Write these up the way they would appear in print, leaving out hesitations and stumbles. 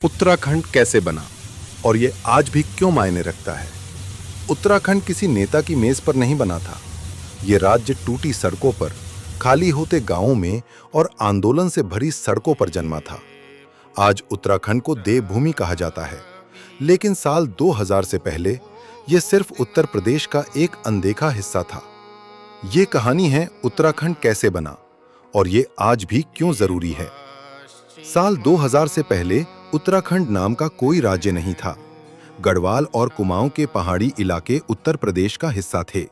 उत्तराखंड कैसे बना और ये आज भी क्यों मायने रखता है? उत्तराखंड किसी नेता की मेज पर नहीं बना था। ये राज्य टूटी सड़कों पर, खाली होते गांवों में और आंदोलन से भरी सड़कों पर जन्मा था। आज उत्तराखंड को देवभूमि कहा जाता है, लेकिन साल 2000 से पहले यह सिर्फ उत्तर प्रदेश का एक अनदेखा हिस्सा था। ये कहानी है उत्तराखंड कैसे बना और ये आज भी क्यों जरूरी है। साल 2000 से पहले उत्तराखंड नाम का कोई राज्य नहीं था। गढ़वाल और कुमाऊं के पहाड़ी इलाके उत्तर प्रदेश का हिस्सा थे।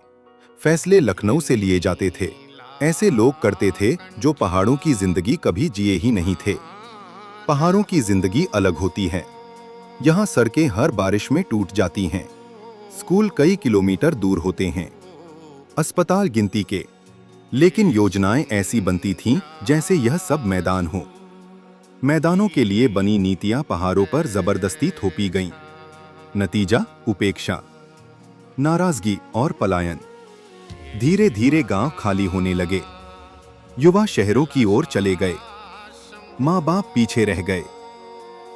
फैसले लखनऊ से लिए जाते थे। ऐसे लोग करते थे जो पहाड़ों की जिंदगी कभी जिए ही नहीं थे। पहाड़ों की जिंदगी अलग होती है। यहाँ सड़कें हर बारिश में टूट जाती हैं। स्कूल कई किलोमीटर दूर होते हैं। अस्पताल गिनती के, लेकिन योजनाएं ऐसी बनती थीं जैसे यह सब मैदान हो। मैदानों के लिए बनी नीतियां पहाड़ों पर जबरदस्ती थोपी गईं। नतीजा उपेक्षा, नाराजगी और पलायन। धीरे धीरे गांव खाली होने लगे। युवा शहरों की ओर चले गए। माँ बाप पीछे रह गए।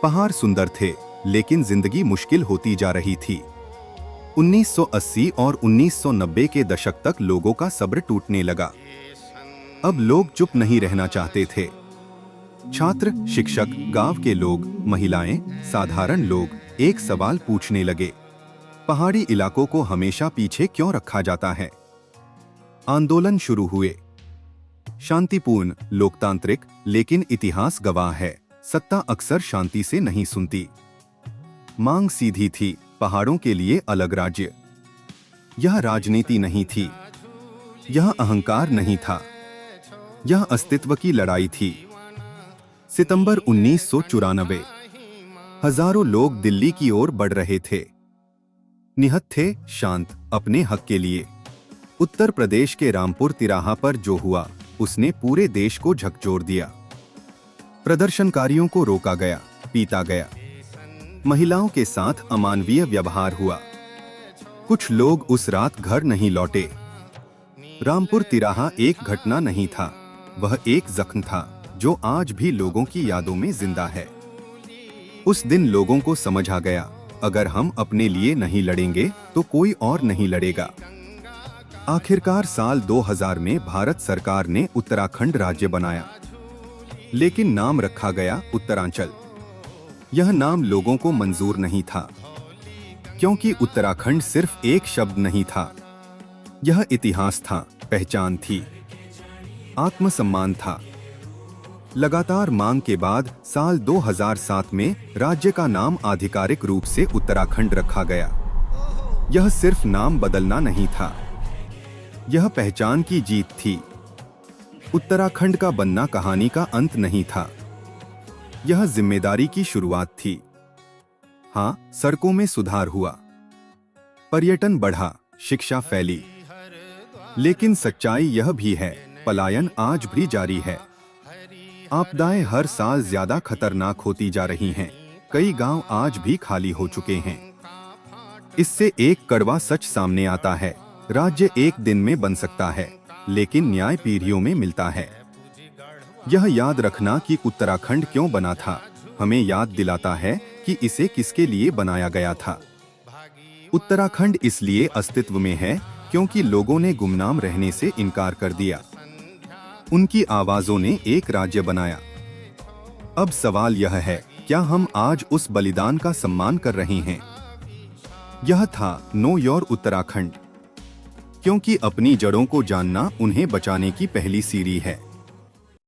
पहाड़ सुंदर थे, लेकिन जिंदगी मुश्किल होती जा रही थी। 1980 और 1990 के दशक तक लोगों का सब्र टूटने लगा। अब लोग चुप नहीं रहना चाहते थे। छात्र, शिक्षक, गांव के लोग, महिलाएं, साधारण लोग एक सवाल पूछने लगे, पहाड़ी इलाकों को हमेशा पीछे क्यों रखा जाता है? आंदोलन शुरू हुए। शांतिपूर्ण, लोकतांत्रिक, लेकिन इतिहास गवाह है, सत्ता अक्सर शांति से नहीं सुनती। मांग सीधी थी, पहाड़ों के लिए अलग राज्य। यह राजनीति नहीं थी, यह अहंकार नहीं था, यह अस्तित्व की लड़ाई थी। सितंबर 1994, हजारों लोग दिल्ली की ओर बढ़ रहे थे। निहत्थ थे, शांत, अपने हक के लिए। उत्तर प्रदेश के रामपुर तिराहा पर जो हुआ, उसने पूरे देश को झकझोर दिया। प्रदर्शनकारियों को रोका गया, पीटा गया। महिलाओं के साथ अमानवीय व्यवहार हुआ। कुछ लोग उस रात घर नहीं लौटे। रामपुर तिराहा एक घटना नहीं था, वह एक जख्म था जो आज भी लोगों की यादों में जिंदा है। उस दिन लोगों को समझ आ गया, अगर हम अपने लिए नहीं लड़ेंगे तो कोई और नहीं लड़ेगा। आखिरकार साल 2000 में भारत सरकार ने उत्तराखंड राज्य बनाया, लेकिन नाम रखा गया उत्तरांचल। यह नाम लोगों को मंजूर नहीं था, क्योंकि उत्तराखंड सिर्फ एक शब्द नहीं था। यह इतिहास था, पहचान थी, आत्मसम्मान था। लगातार मांग के बाद साल 2007 में राज्य का नाम आधिकारिक रूप से उत्तराखंड रखा गया। यह सिर्फ नाम बदलना नहीं था, यह पहचान की जीत थी। उत्तराखंड का बनना कहानी का अंत नहीं था, यह जिम्मेदारी की शुरुआत थी। हाँ, सड़कों में सुधार हुआ, पर्यटन बढ़ा, शिक्षा फैली, लेकिन सच्चाई यह भी है, पलायन आज भी जारी है। आपदाएं हर साल ज्यादा खतरनाक होती जा रही हैं। कई गांव आज भी खाली हो चुके हैं। इससे एक कड़वा सच सामने आता है, राज्य एक दिन में बन सकता है, लेकिन न्याय पीढ़ियों में मिलता है। यह याद रखना कि उत्तराखंड क्यों बना था, हमें याद दिलाता है कि इसे किसके लिए बनाया गया था। उत्तराखंड इसलिए अस्तित्व में है क्योंकि लोगों ने गुमनाम रहने से इनकार कर दिया। उनकी आवाजों ने एक राज्य बनाया। अब सवाल यह है, क्या हम आज उस बलिदान का सम्मान कर रहे हैं? यह था नो योर उत्तराखंड, क्योंकि अपनी जड़ों को जानना उन्हें बचाने की पहली सीढ़ी है।